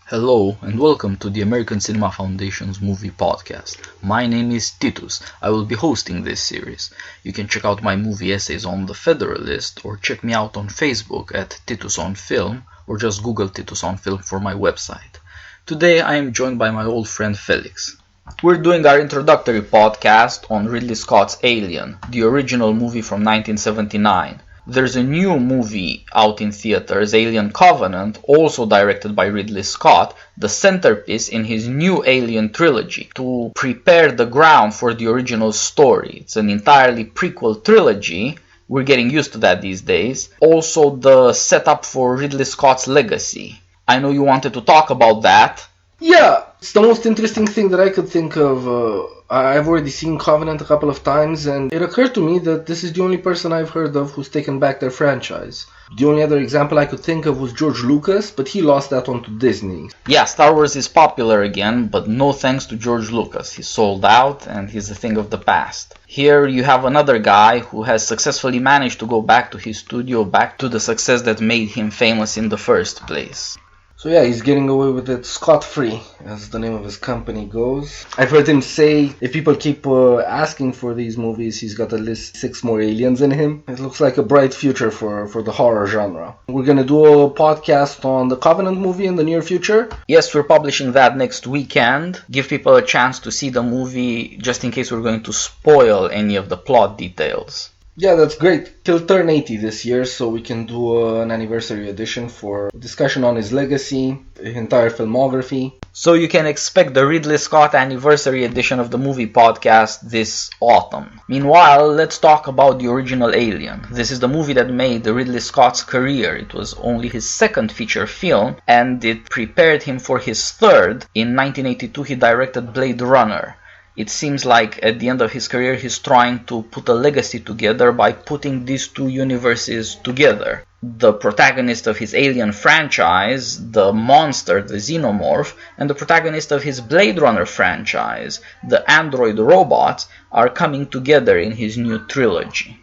Hello and welcome to the American Cinema Foundation's movie podcast. My name is Titus. I will be hosting this series. You can check out my movie essays on The Federalist or check me out on Facebook at Titus on Film or just Google Titus on Film for my website. Today I am joined by my old friend Felix. We're doing our introductory podcast on Ridley Scott's Alien, the original movie from 1979. There's a new movie out in theaters, Alien Covenant, also directed by Ridley Scott, the centerpiece in his new Alien trilogy, to prepare the ground for the original story. It's an entirely prequel trilogy. We're getting used to that these days. Also the setup for Ridley Scott's legacy. I know you wanted to talk about that. Yeah, it's the most interesting thing that I could think of. I've already seen Covenant a couple of times, and it occurred to me that this is the only person I've heard of who's taken back their franchise. The only other example I could think of was George Lucas, but he lost that one to Disney. Yeah, Star Wars is popular again, but no thanks to George Lucas. He sold out, and he's a thing of the past. Here you have another guy who has successfully managed to go back to his studio, back to the success that made him famous in the first place. So yeah, he's getting away with it scot-free, as the name of his company goes. I've heard him say, if people keep asking for these movies, he's got at least 6 more aliens in him. It looks like a bright future for the horror genre. We're gonna do a podcast on the Covenant movie in the near future. Yes, we're publishing that next weekend. Give people a chance to see the movie, just in case we're going to spoil any of the plot details. Yeah, that's great. He'll turn 80 this year, so we can do an anniversary edition for discussion on his legacy, his entire filmography. So you can expect the Ridley Scott anniversary edition of the movie podcast this autumn. Meanwhile, let's talk about the original Alien. This is the movie that made Ridley Scott's career. It was only his second feature film, and it prepared him for his third. In 1982, he directed Blade Runner. It seems like at the end of his career he's trying to put a legacy together by putting these two universes together. The protagonist of his Alien franchise, the monster, the xenomorph, and the protagonist of his Blade Runner franchise, the android robots, are coming together in his new trilogy.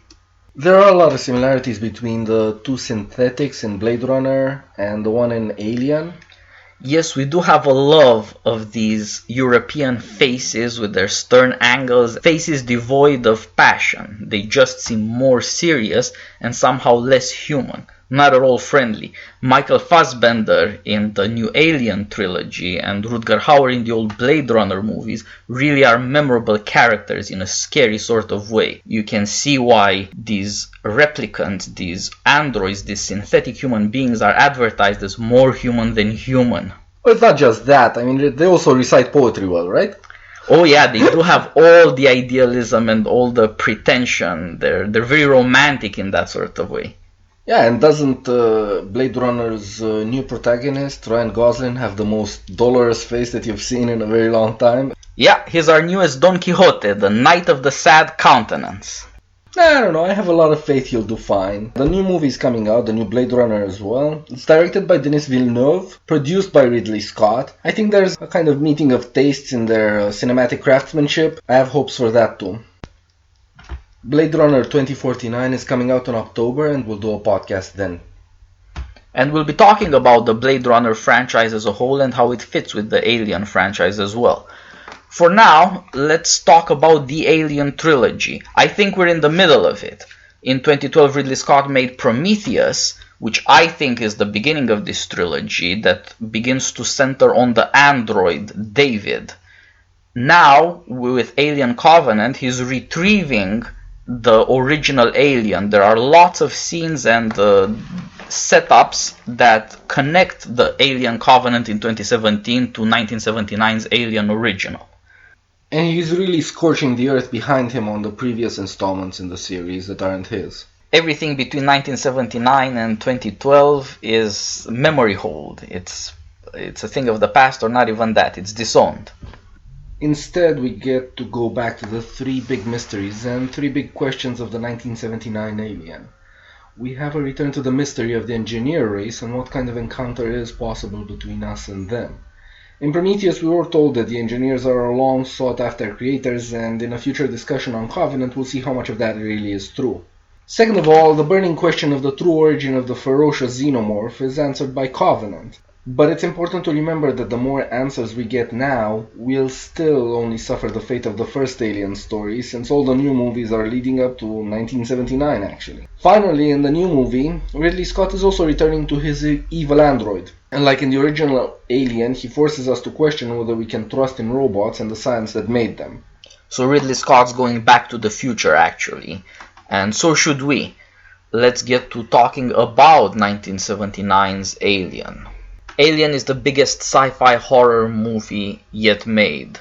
There are a lot of similarities between the two synthetics in Blade Runner and the one in Alien. Yes, we do have a love of these European faces with their stern angles, faces devoid of passion. They just seem more serious and somehow less human, not at all friendly. Michael Fassbender in the new Alien trilogy and Rutger Hauer in the old Blade Runner movies really are memorable characters in a scary sort of way. You can see why these replicants, these androids, these synthetic human beings are advertised as more human than human. Well, it's not just that. I mean, they also recite poetry well, right? Oh yeah, they do have all the idealism and all the pretension. They're very romantic in that sort of way. Yeah, and doesn't Blade Runner's new protagonist, Ryan Gosling, have the most dolorous face that you've seen in a very long time? Yeah, he's our newest Don Quixote, the Knight of the Sad Countenance. I don't know, I have a lot of faith he'll do fine. The new movie's coming out, the new Blade Runner as well. It's directed by Denis Villeneuve, produced by Ridley Scott. I think there's a kind of meeting of tastes in their cinematic craftsmanship. I have hopes for that too. Blade Runner 2049 is coming out in October, and we'll do a podcast then. And we'll be talking about the Blade Runner franchise as a whole and how it fits with the Alien franchise as well. For now, let's talk about the Alien trilogy. I think we're in the middle of it. In 2012, Ridley Scott made Prometheus, which I think is the beginning of this trilogy that begins to center on the android, David. Now, with Alien Covenant, he's retrieving the original Alien. There are lots of scenes and setups that connect the Alien Covenant in 2017 to 1979's Alien Original. And he's really scorching the earth behind him on the previous installments in the series that aren't his. Everything between 1979 and 2012 is memory hold. It's a thing of the past, or not even that. It's disowned. Instead, we get to go back to the 3 big mysteries and 3 big questions of the 1979 Alien. We have a return to the mystery of the engineer race and what kind of encounter is possible between us and them. In Prometheus, we were told that the engineers are long sought-after creators, and in a future discussion on Covenant, we'll see how much of that really is true. Second of all, the burning question of the true origin of the ferocious xenomorph is answered by Covenant. But it's important to remember that the more answers we get now, we'll still only suffer the fate of the first Alien story, since all the new movies are leading up to 1979 actually. Finally, in the new movie, Ridley Scott is also returning to his evil android. And like in the original Alien, he forces us to question whether we can trust in robots and the science that made them. So Ridley Scott's going back to the future actually, and so should we. Let's get to talking about 1979's Alien. Alien is the biggest sci-fi horror movie yet made.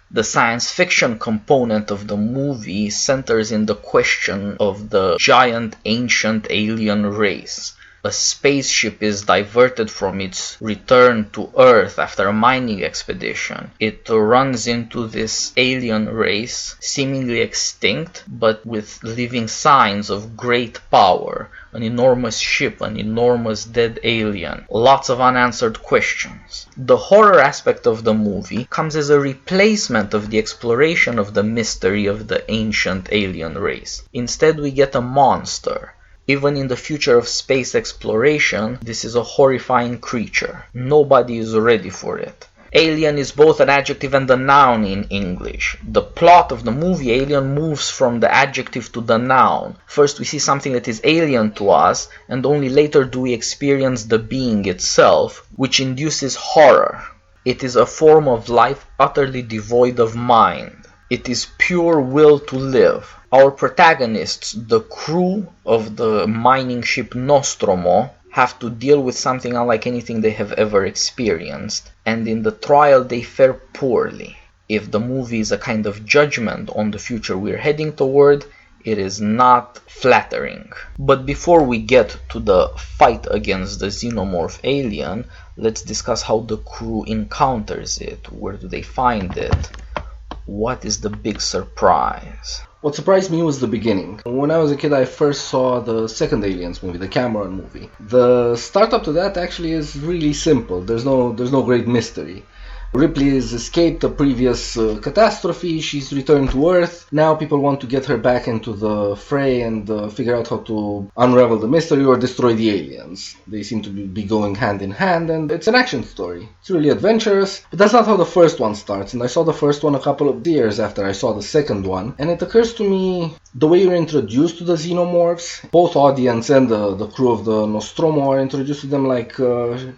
The science fiction component of the movie centers in the question of the giant ancient alien race. A spaceship is diverted from its return to Earth after a mining expedition. It runs into this alien race, seemingly extinct, but with living signs of great power. An enormous ship, an enormous dead alien. Lots of unanswered questions. The horror aspect of the movie comes as a replacement of the exploration of the mystery of the ancient alien race. Instead, we get a monster. Even in the future of space exploration, this is a horrifying creature. Nobody is ready for it. Alien is both an adjective and a noun in English. The plot of the movie Alien moves from the adjective to the noun. First we see something that is alien to us, and only later do we experience the being itself, which induces horror. It is a form of life utterly devoid of mind. It is pure will to live. Our protagonists, the crew of the mining ship Nostromo, have to deal with something unlike anything they have ever experienced, and in the trial they fare poorly. If the movie is a kind of judgment on the future we're heading toward, it is not flattering. But before we get to the fight against the xenomorph alien, let's discuss how the crew encounters it. Where do they find it? What is the big surprise? What surprised me was the beginning. When I was a kid, I first saw the second Aliens movie, the Cameron movie. The startup to that actually is really simple. There's no great mystery. Ripley has escaped a previous catastrophe, she's returned to Earth. Now people want to get her back into the fray and figure out how to unravel the mystery or destroy the aliens. They seem to be going hand in hand, and it's an action story. It's really adventurous, but that's not how the first one starts, and I saw the first one a couple of years after I saw the second one, and it occurs to me the way you're introduced to the xenomorphs. Both audience and the crew of the Nostromo are introduced to them like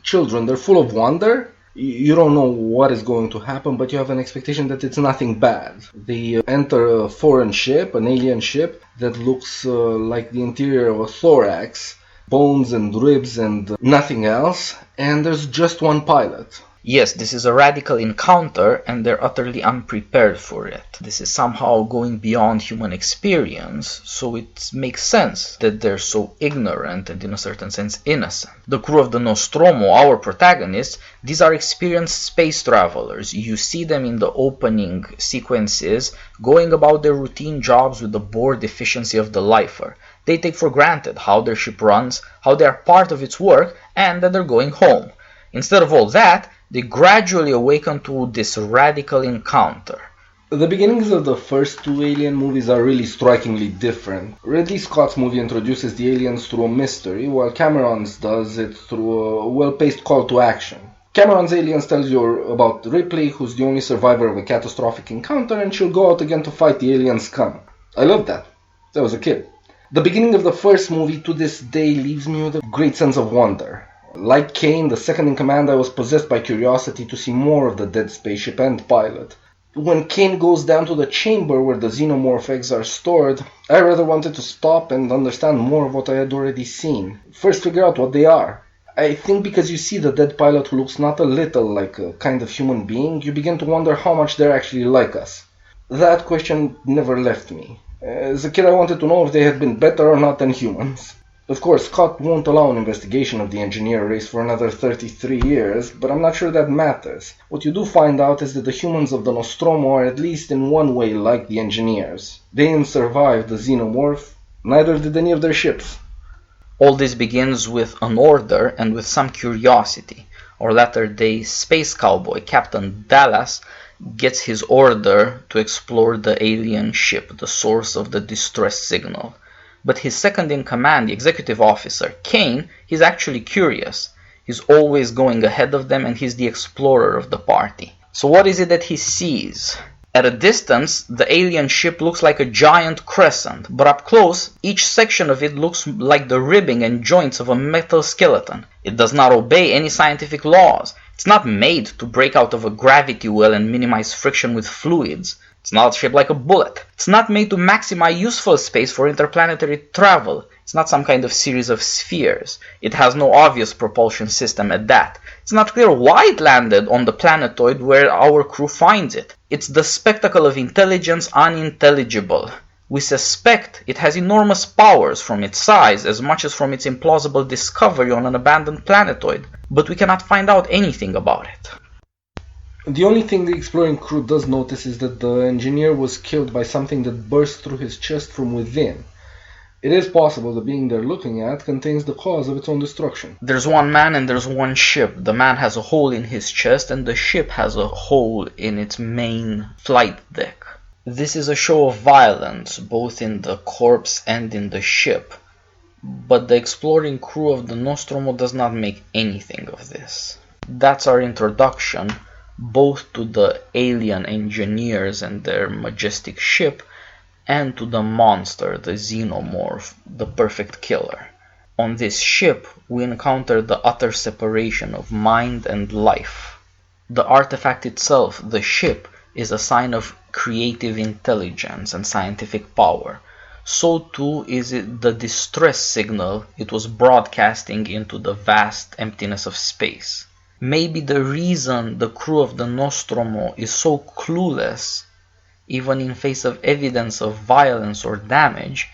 children. They're full of wonder. You don't know what is going to happen, but you have an expectation that it's nothing bad. They enter a foreign ship, an alien ship, that looks like the interior of a thorax, bones and ribs and nothing else, and there's just one pilot. Yes, this is a radical encounter, and they're utterly unprepared for it. This is somehow going beyond human experience, so it makes sense that they're so ignorant and in a certain sense innocent. The crew of the Nostromo, our protagonists, these are experienced space travelers. You see them in the opening sequences going about their routine jobs with the bored efficiency of the lifer. They take for granted how their ship runs, how they are part of its work, and that they're going home. Instead of all that, they gradually awaken to this radical encounter. The beginnings of the first two Alien movies are really strikingly different. Ridley Scott's movie introduces the aliens through a mystery, while Cameron's does it through a well-paced call to action. Cameron's Aliens tells you about Ripley, who's the only survivor of a catastrophic encounter, and she'll go out again to fight the aliens scum. I loved that. I was a kid. The beginning of the first movie to this day leaves me with a great sense of wonder. Like Kane, the second in command, I was possessed by curiosity to see more of the dead spaceship and pilot. When Kane goes down to the chamber where the xenomorph eggs are stored, I rather wanted to stop and understand more of what I had already seen. First figure out what they are. I think because you see the dead pilot who looks not a little like a kind of human being, you begin to wonder how much they're actually like us. That question never left me. As a kid, I wanted to know if they had been better or not than humans. Of course, Scott won't allow an investigation of the engineer race for another 33 years, but I'm not sure that matters. What you do find out is that the humans of the Nostromo are at least in one way like the engineers. They didn't survive the xenomorph, neither did any of their ships. All this begins with an order and with some curiosity. Our latter-day space cowboy, Captain Dallas, gets his order to explore the alien ship, the source of the distress signal. But his second-in-command, the executive officer, Kane, he's actually curious. He's always going ahead of them, and he's the explorer of the party. So what is it that he sees? At a distance, the alien ship looks like a giant crescent, but up close, each section of it looks like the ribbing and joints of a metal skeleton. It does not obey any scientific laws. It's not made to break out of a gravity well and minimize friction with fluids. It's not shaped like a bullet. It's not made to maximize useful space for interplanetary travel. It's not some kind of series of spheres. It has no obvious propulsion system at that. It's not clear why it landed on the planetoid where our crew finds it. It's the spectacle of intelligence unintelligible. We suspect it has enormous powers from its size as much as from its implausible discovery on an abandoned planetoid, but we cannot find out anything about it. The only thing the exploring crew does notice is that the engineer was killed by something that burst through his chest from within. It is possible the being they're looking at contains the cause of its own destruction. There's one man and there's one ship. The man has a hole in his chest and the ship has a hole in its main flight deck. This is a show of violence, both in the corpse and in the ship. But the exploring crew of the Nostromo does not make anything of this. That's our introduction, both to the alien engineers and their majestic ship, and to the monster, the xenomorph, the perfect killer. On this ship, we encounter the utter separation of mind and life. The artifact itself, the ship, is a sign of creative intelligence and scientific power. So too is it the distress signal it was broadcasting into the vast emptiness of space. Maybe the reason the crew of the Nostromo is so clueless, even in face of evidence of violence or damage,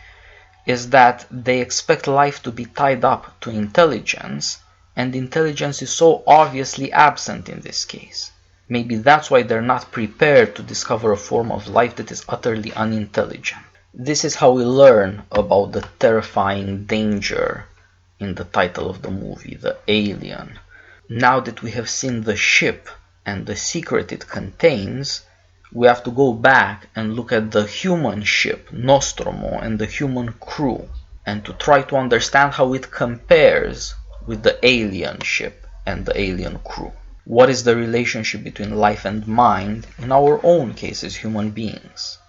is that they expect life to be tied up to intelligence, and intelligence is so obviously absent in this case. Maybe that's why they're not prepared to discover a form of life that is utterly unintelligent. This is how we learn about the terrifying danger in the title of the movie, the alien. Now that we have seen the ship and the secret it contains, we have to go back and look at the human ship, Nostromo, and the human crew, and to try to understand how it compares with the alien ship and the alien crew. What is the relationship between life and mind in our own case as human beings?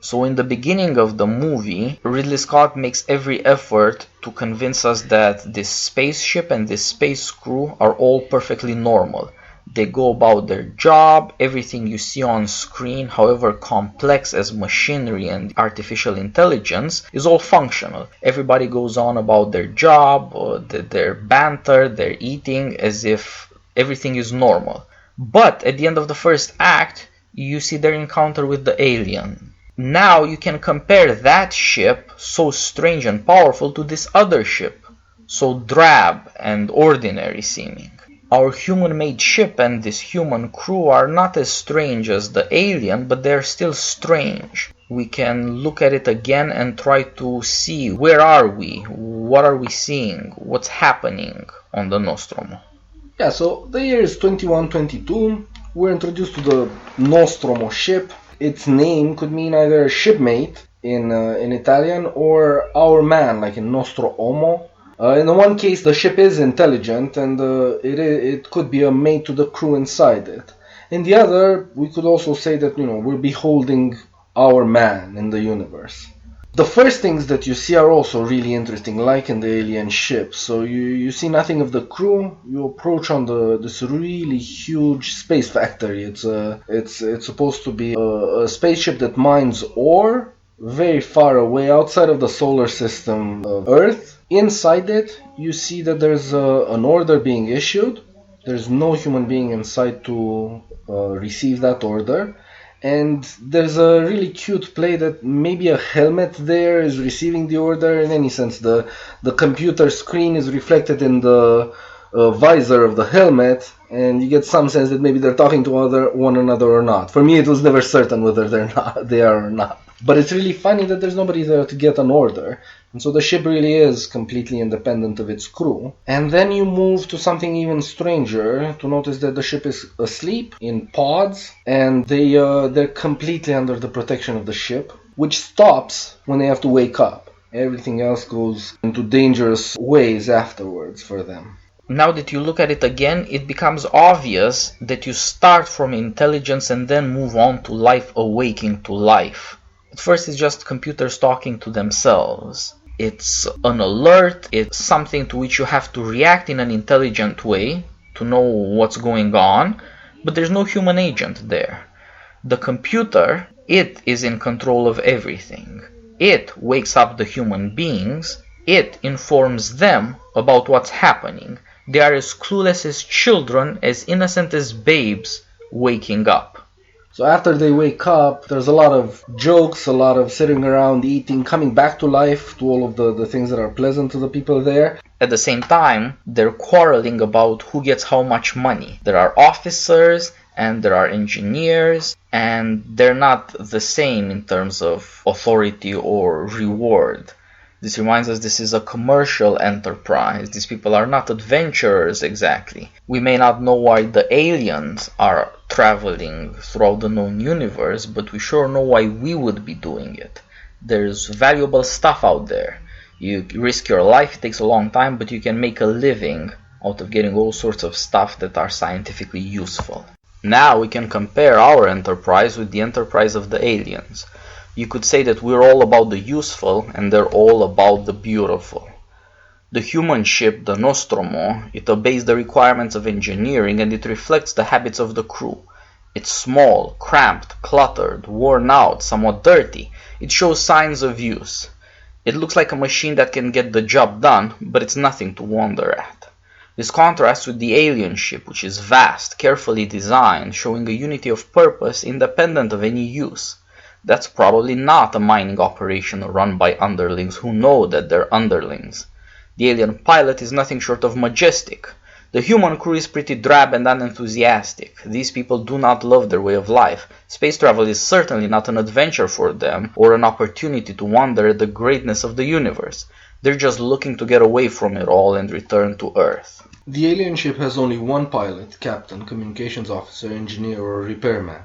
So in the beginning of the movie, Ridley Scott makes every effort to convince us that this spaceship and this space crew are all perfectly normal. They go about their job, everything you see on screen, however complex as machinery and artificial intelligence, is all functional. Everybody goes on about their job, their banter, their eating, as if everything is normal. But at the end of the first act, you see their encounter with the alien. Now you can compare that ship, so strange and powerful, to this other ship, so drab and ordinary seeming. Our human-made ship and this human crew are not as strange as the alien, but they're still strange. We can look at it again and try to see where are we, what are we seeing, what's happening on the Nostromo. Yeah, so the year is 2122. We're introduced to the Nostromo ship. Its name could mean either shipmate in Italian or our man, like in Nostro Uomo. In the one case, the ship is intelligent and it could be a mate to the crew inside it. In the other, we could also say that, we're beholding our man in the universe. The first things that you see are also really interesting, like in the alien ship. So you see nothing of the crew. You approach on this really huge space factory. It's supposed to be a spaceship that mines ore very far away outside of the solar system of Earth. Inside it, you see that there's an order being issued. There's no human being inside to receive that order. And there's a really cute play that maybe a helmet there is receiving the order. In any sense, the computer screen is reflected in the visor of the helmet, and you get some sense that maybe they're talking to one another or not. For me, it was never certain whether they are or not. But it's really funny that there's nobody there to get an order. And so the ship really is completely independent of its crew. And then you move to something even stranger, to notice that the ship is asleep in pods, and they're completely under the protection of the ship, which stops when they have to wake up. Everything else goes into dangerous ways afterwards for them. Now that you look at it again, it becomes obvious that you start from intelligence and then move on to life awaking to life. At first it's just computers talking to themselves. It's an alert, it's something to which you have to react in an intelligent way to know what's going on, but there's no human agent there. The computer, it is in control of everything. It wakes up the human beings, it informs them about what's happening. They are as clueless as children, as innocent as babes waking up. So after they wake up, there's a lot of jokes, a lot of sitting around eating, coming back to life, to all of the things that are pleasant to the people there. At the same time, they're quarreling about who gets how much money. There are officers and there are engineers, and they're not the same in terms of authority or reward. This reminds us this is a commercial enterprise. These people are not adventurers exactly. We may not know why the aliens are traveling throughout the known universe, but we sure know why we would be doing it. There's valuable stuff out there. You risk your life, it takes a long time, but you can make a living out of getting all sorts of stuff that are scientifically useful. Now we can compare our enterprise with the enterprise of the aliens. You could say that we're all about the useful and they're all about the beautiful. The human ship, the Nostromo, it obeys the requirements of engineering and it reflects the habits of the crew. It's small, cramped, cluttered, worn out, somewhat dirty. It shows signs of use. It looks like a machine that can get the job done, but it's nothing to wonder at. This contrasts with the alien ship, which is vast, carefully designed, showing a unity of purpose independent of any use. That's probably not a mining operation run by underlings who know that they're underlings. The alien pilot is nothing short of majestic. The human crew is pretty drab and unenthusiastic. These people do not love their way of life. Space travel is certainly not an adventure for them or an opportunity to wonder at the greatness of the universe. They're just looking to get away from it all and return to Earth. The alien ship has only one pilot, captain, communications officer, engineer, or repairman.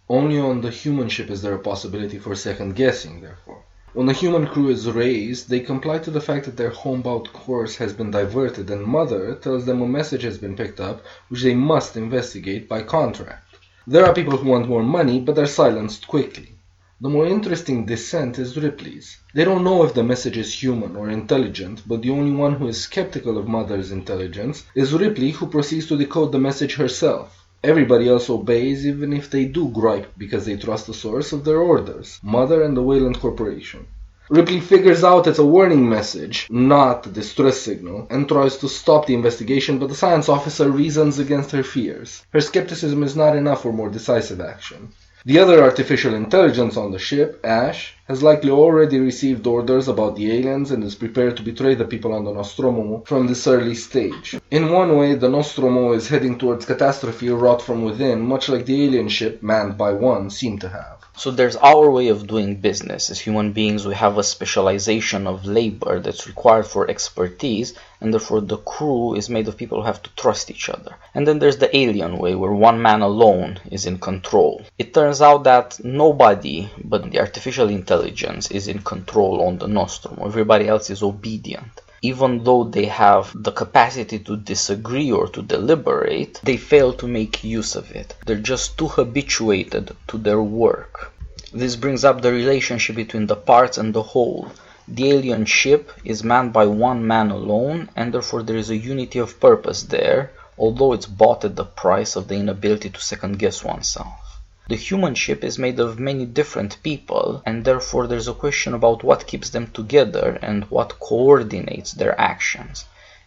Only on the human ship is there a possibility for second guessing, therefore. When the human crew is raised, they comply to the fact that their homebound course has been diverted and Mother tells them a message has been picked up which they must investigate by contract. There are people who want more money, but are silenced quickly. The more interesting dissent is Ripley's. They don't know if the message is human or intelligent, but the only one who is skeptical of Mother's intelligence is Ripley, who proceeds to decode the message herself. Everybody else obeys, even if they do gripe because they trust the source of their orders, Mother and the Wayland Corporation. Ripley figures out it's a warning message, not a distress signal, and tries to stop the investigation, but the science officer reasons against her fears. Her skepticism is not enough for more decisive action. The other artificial intelligence on the ship, Ash, has likely already received orders about the aliens and is prepared to betray the people on the Nostromo from this early stage. In one way, the Nostromo is heading towards catastrophe wrought from within, much like the alien ship, manned by one, seemed to have. So there's our way of doing business. As human beings, we have a specialization of labor that's required for expertise, and therefore the crew is made of people who have to trust each other. And then there's the alien way, where one man alone is in control. It turns out that nobody but the artificial intelligence is in control on the Nostromo. Everybody else is obedient. Even though they have the capacity to disagree or to deliberate, they fail to make use of it. They're just too habituated to their work. This brings up the relationship between the parts and the whole. The alien ship is manned by one man alone, and therefore there is a unity of purpose there, although it's bought at the price of the inability to second-guess oneself. The human ship is made of many different people, and therefore there's a question about what keeps them together and what coordinates their actions.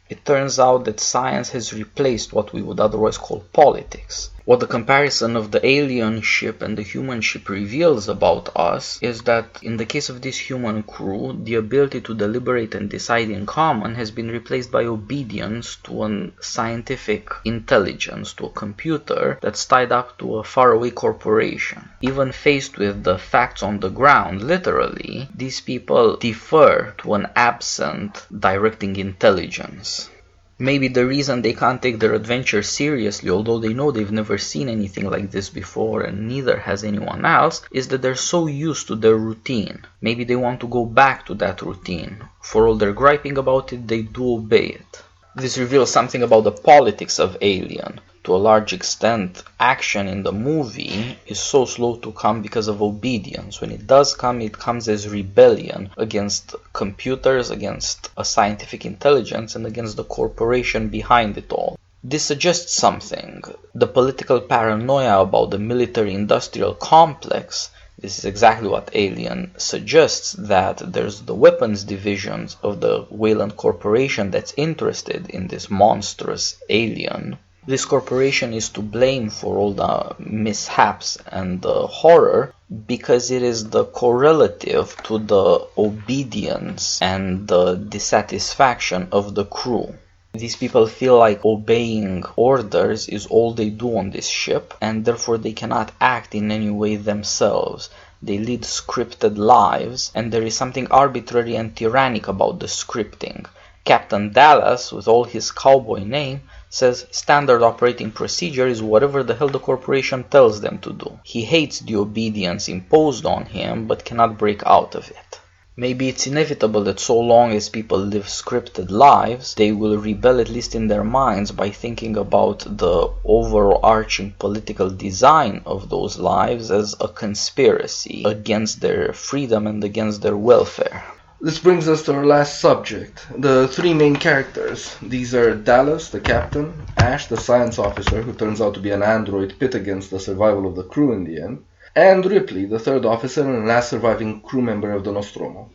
It turns out that science has replaced what we would otherwise call politics. What the comparison of the alien ship and the human ship reveals about us is that in the case of this human crew, the ability to deliberate and decide in common has been replaced by obedience to a scientific intelligence, to a computer that's tied up to a faraway corporation. Even faced with the facts on the ground, literally, these people defer to an absent directing intelligence. Maybe the reason they can't take their adventure seriously, although they know they've never seen anything like this before and neither has anyone else, is that they're so used to their routine. Maybe they want to go back to that routine. For all their griping about it, they do obey it. This reveals something about the politics of Alien. To a large extent, action in the movie is so slow to come because of obedience. When it does come, it comes as rebellion against computers, against a scientific intelligence, and against the corporation behind it all. This suggests something. The political paranoia about the military-industrial complex. This is exactly what Alien suggests, that there's the weapons divisions of the Weyland Corporation that's interested in this monstrous alien. This corporation is to blame for all the mishaps and the horror because it is the correlative to the obedience and the dissatisfaction of the crew. These people feel like obeying orders is all they do on this ship, and therefore they cannot act in any way themselves. They lead scripted lives, and there is something arbitrary and tyrannic about the scripting. Captain Dallas, with all his cowboy name, says standard operating procedure is whatever the hell the corporation tells them to do. He hates the obedience imposed on him, but cannot break out of it. Maybe it's inevitable that so long as people live scripted lives, they will rebel, at least in their minds, by thinking about the overarching political design of those lives as a conspiracy against their freedom and against their welfare. This brings us to our last subject, the three main characters. These are Dallas, the captain, Ash, the science officer, who turns out to be an android pit against the survival of the crew in the end, and Ripley, the third officer and last surviving crew member of the Nostromo.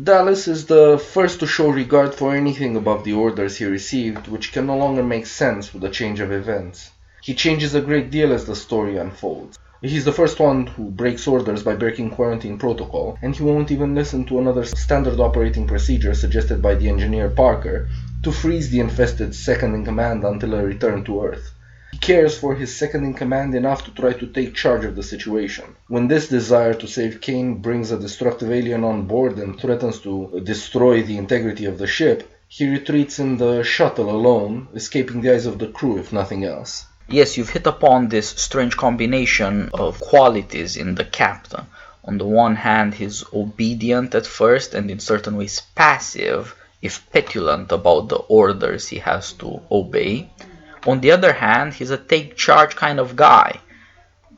Dallas is the first to show regard for anything above the orders he received, which can no longer make sense with the change of events. He changes a great deal as the story unfolds. He's the first one who breaks orders by breaking quarantine protocol, and he won't even listen to another standard operating procedure suggested by the engineer Parker to freeze the infested second-in-command until a return to Earth. He cares for his second-in-command enough to try to take charge of the situation. When this desire to save Kane brings a destructive alien on board and threatens to destroy the integrity of the ship, he retreats in the shuttle alone, escaping the eyes of the crew if nothing else. Yes, you've hit upon this strange combination of qualities in the captain. On the one hand, he's obedient at first and in certain ways passive, if petulant about the orders he has to obey. On the other hand, he's a take charge kind of guy.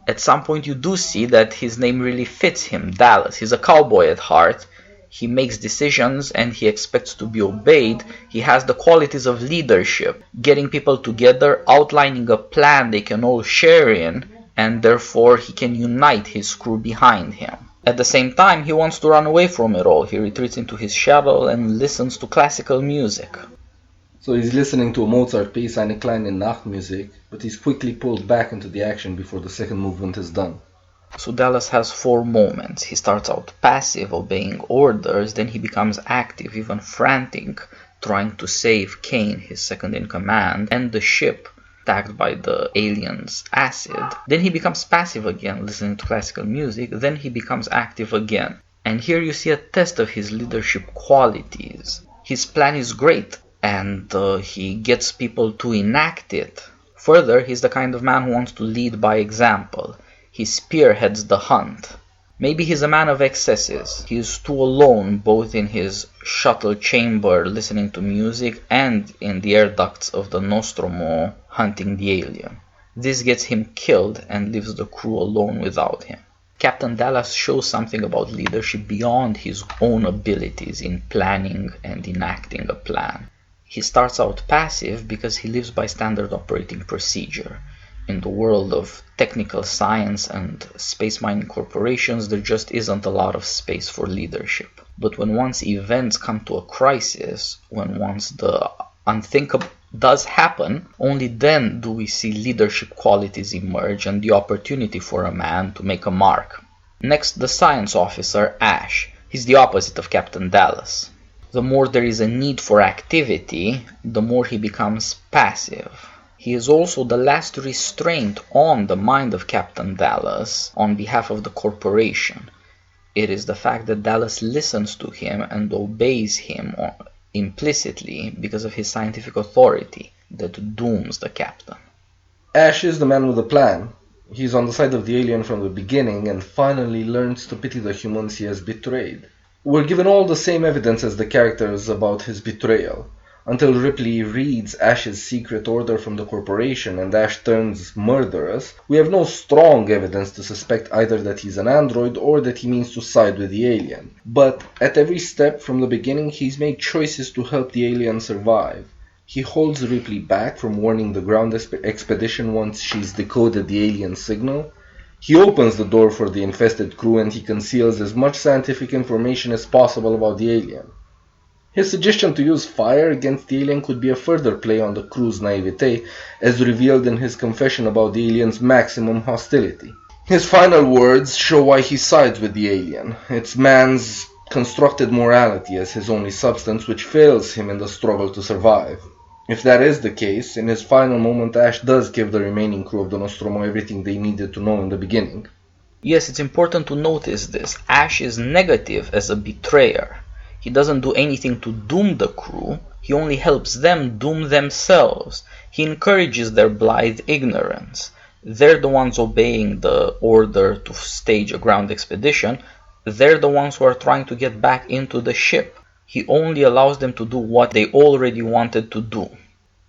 At some point you do see that his name really fits him, Dallas. He's a cowboy at heart. He makes decisions and he expects to be obeyed. He has the qualities of leadership, getting people together, outlining a plan they can all share in, and therefore he can unite his crew behind him. At the same time, he wants to run away from it all. He retreats into his shuttle and listens to classical music. So he's listening to a Mozart piece, Eine kleine Nachtmusik, but he's quickly pulled back into the action before the second movement is done. So Dallas has four moments. He starts out passive, obeying orders, then he becomes active, even frantic, trying to save Kane, his second-in-command, and the ship attacked by the alien's acid. Then he becomes passive again, listening to classical music, then he becomes active again. And here you see a test of his leadership qualities. His plan is great, and he gets people to enact it. Further, he's the kind of man who wants to lead by example. He spearheads the hunt. Maybe he's a man of excesses. He is too alone, both in his shuttle chamber listening to music and in the air ducts of the Nostromo hunting the alien. This gets him killed and leaves the crew alone without him. Captain Dallas shows something about leadership beyond his own abilities in planning and enacting a plan. He starts out passive because he lives by standard operating procedure. In the world of technical science and space mining corporations, there just isn't a lot of space for leadership. But when once events come to a crisis, when once the unthinkable does happen, only then do we see leadership qualities emerge and the opportunity for a man to make a mark. Next, the science officer, Ash. He's the opposite of Captain Dallas. The more there is a need for activity, the more he becomes passive. He is also the last restraint on the mind of Captain Dallas on behalf of the corporation. It is the fact that Dallas listens to him and obeys him implicitly because of his scientific authority that dooms the captain. Ash is the man with a plan. He's on the side of the alien from the beginning and finally learns to pity the humans he has betrayed. We're given all the same evidence as the characters about his betrayal. until Ripley reads Ash's secret order from the corporation and Ash turns murderous, we have no strong evidence to suspect either that he's an android or that he means to side with the alien. But at every step from the beginning, he's made choices to help the alien survive. He holds Ripley back from warning the ground expedition once she's decoded the alien signal. He opens the door for the infested crew and he conceals as much scientific information as possible about the alien. His suggestion to use fire against the alien could be a further play on the crew's naivete, as revealed in his confession about the alien's maximum hostility. His final words show why he sides with the alien. It's man's constructed morality as his only substance which fails him in the struggle to survive. If that is the case, in his final moment Ash does give the remaining crew of the Nostromo everything they needed to know in the beginning. Yes, it's important to notice this. Ash is negative as a betrayer. He doesn't do anything to doom the crew, he only helps them doom themselves. He encourages their blithe ignorance. They're the ones obeying the order to stage a ground expedition. They're the ones who are trying to get back into the ship. He only allows them to do what they already wanted to do.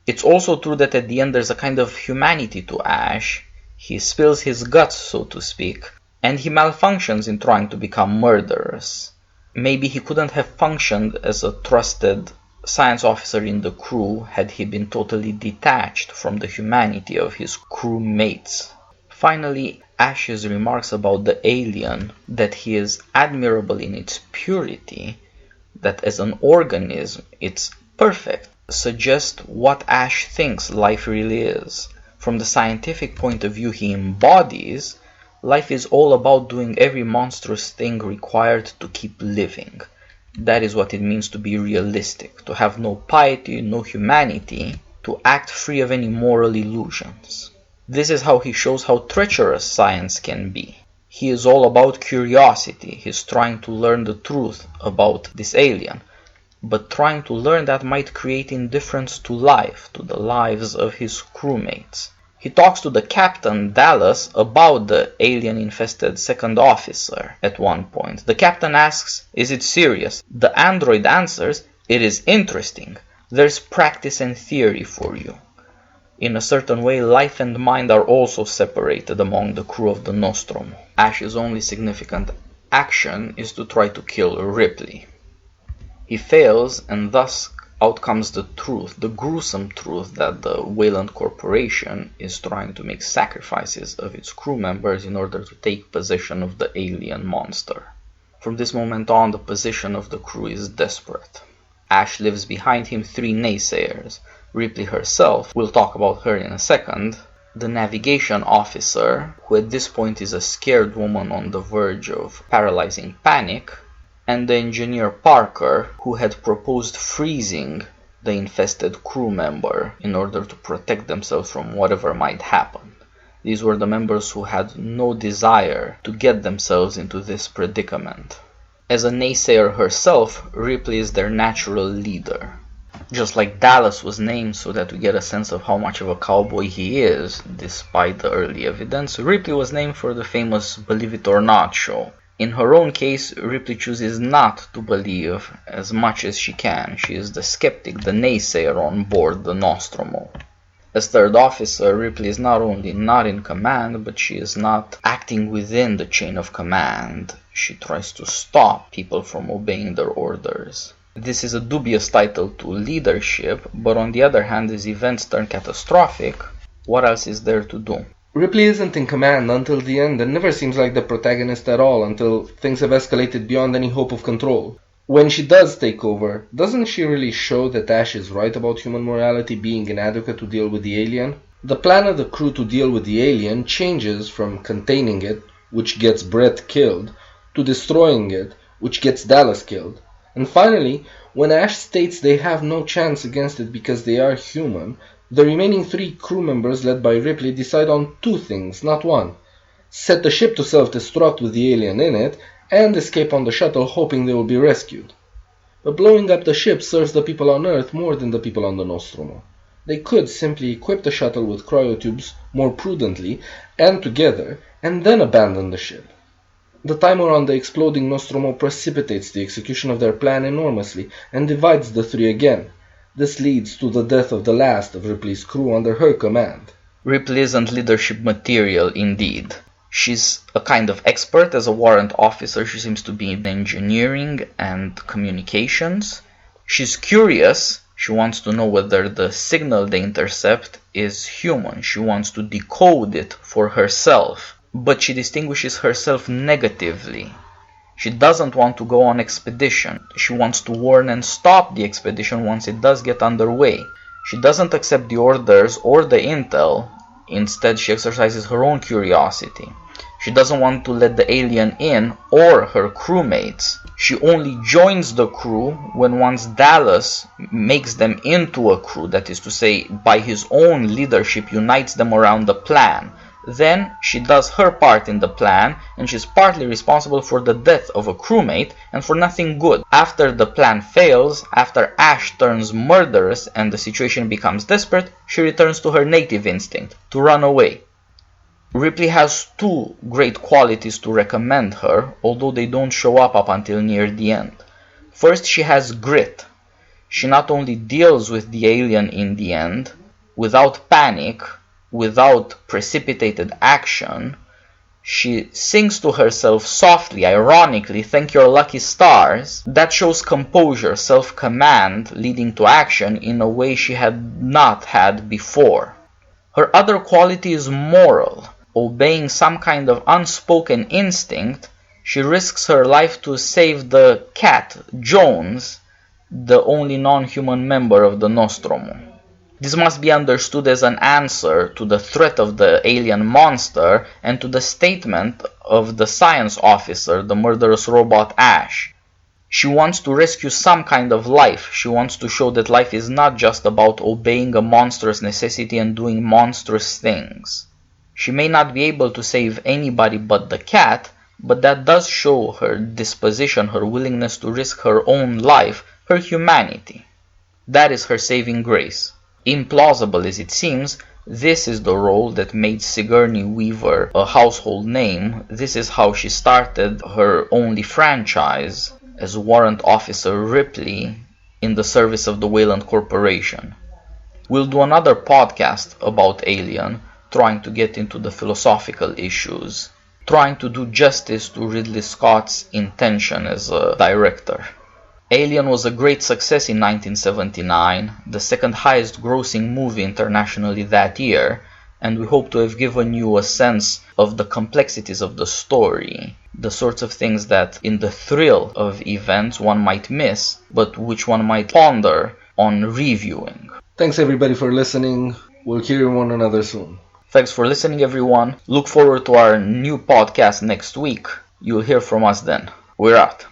It's also true that at the end there's a kind of humanity to Ash. He spills his guts, so to speak, and he malfunctions in trying to become murderous. Maybe he couldn't have functioned as a trusted science officer in the crew had he been totally detached from the humanity of his crewmates. Finally, Ash's remarks about the alien, that he is admirable in its purity, that as an organism it's perfect, suggest what Ash thinks life really is. From the scientific point of view he embodies, life is all about doing every monstrous thing required to keep living. That is what it means to be realistic, to have no piety, no humanity, to act free of any moral illusions. This is how he shows how treacherous science can be. He is all about curiosity. He's trying to learn the truth about this alien, but trying to learn that might create indifference to life, to the lives of his crewmates. He talks to the captain, Dallas, about the alien-infested second officer at one point. The captain asks, "Is it serious?" The android answers, "It is interesting. There's practice and theory for you." In a certain way, life and mind are also separated among the crew of the Nostromo. Ash's only significant action is to try to kill Ripley. He fails, and thus out comes the truth, the gruesome truth that the Wayland Corporation is trying to make sacrifices of its crew members in order to take possession of the alien monster. From this moment on, the position of the crew is desperate. Ash leaves behind him 3 naysayers. Ripley herself, we'll talk about her in a second, the navigation officer, who at this point is a scared woman on the verge of paralyzing panic, and the engineer Parker, who had proposed freezing the infested crew member in order to protect themselves from whatever might happen. These were the members who had no desire to get themselves into this predicament. As a naysayer herself, Ripley is their natural leader. Just like Dallas was named so that we get a sense of how much of a cowboy he is, despite the early evidence, Ripley was named for the famous Believe It or Not show. In her own case, Ripley chooses not to believe as much as she can. She is the skeptic, the naysayer on board the Nostromo. As third officer, Ripley is not only not in command, but she is not acting within the chain of command. She tries to stop people from obeying their orders. This is a dubious title to leadership, but on the other hand, as events turn catastrophic, what else is there to do? Ripley isn't in command until the end and never seems like the protagonist at all until things have escalated beyond any hope of control. When she does take over, doesn't she really show that Ash is right about human morality being inadequate to deal with the alien? The plan of the crew to deal with the alien changes from containing it, which gets Brett killed, to destroying it, which gets Dallas killed. And finally, when Ash states they have no chance against it because they are human, the remaining 3 crew members led by Ripley decide on 2 things, not one. Set the ship to self-destruct with the alien in it, and escape on the shuttle hoping they will be rescued. But blowing up the ship serves the people on Earth more than the people on the Nostromo. They could simply equip the shuttle with cryotubes more prudently and together, and then abandon the ship. The timer on the exploding Nostromo precipitates the execution of their plan enormously and divides the 3 again. This leads to the death of the last of Ripley's crew under her command. Ripley isn't leadership material indeed. She's a kind of expert as a warrant officer. She seems to be in engineering and communications. She's curious. She wants to know whether the signal they intercept is human. She wants to decode it for herself. But she distinguishes herself negatively. She doesn't want to go on expedition. She wants to warn and stop the expedition once it does get underway. She doesn't accept the orders or the intel. Instead, she exercises her own curiosity. She doesn't want to let the alien in or her crewmates. She only joins the crew when once Dallas makes them into a crew, that is to say, by his own leadership unites them around the plan. Then she does her part in the plan, and she's partly responsible for the death of a crewmate and for nothing good. After the plan fails, after Ash turns murderous and the situation becomes desperate, she returns to her native instinct, to run away. Ripley has two great qualities to recommend her, although they don't show up until near the end. First, she has grit. She not only deals with the alien in the end, without panic, without precipitated action, she sings to herself softly, ironically, "Thank your lucky stars." That shows composure, self-command, leading to action in a way she had not had before. Her other quality is moral. Obeying some kind of unspoken instinct, she risks her life to save the cat, Jones, the only non-human member of the Nostromo. This must be understood as an answer to the threat of the alien monster and to the statement of the science officer, the murderous robot Ash. She wants to rescue some kind of life. She wants to show that life is not just about obeying a monstrous necessity and doing monstrous things. She may not be able to save anybody but the cat, but that does show her disposition, her willingness to risk her own life, her humanity. That is her saving grace. Implausible as it seems, this is the role that made Sigourney Weaver a household name. This is how she started her only franchise as Warrant Officer Ripley in the service of the Wayland Corporation. We'll do another podcast about Alien, trying to get into the philosophical issues, trying to do justice to Ridley Scott's intention as a director. Alien was a great success in 1979, the second highest grossing movie internationally that year, and we hope to have given you a sense of the complexities of the story, the sorts of things that in the thrill of events one might miss, but which one might ponder on reviewing. Thanks everybody for listening. We'll hear one another soon. Thanks for listening, everyone. Look forward to our new podcast next week. You'll hear from us then. We're out.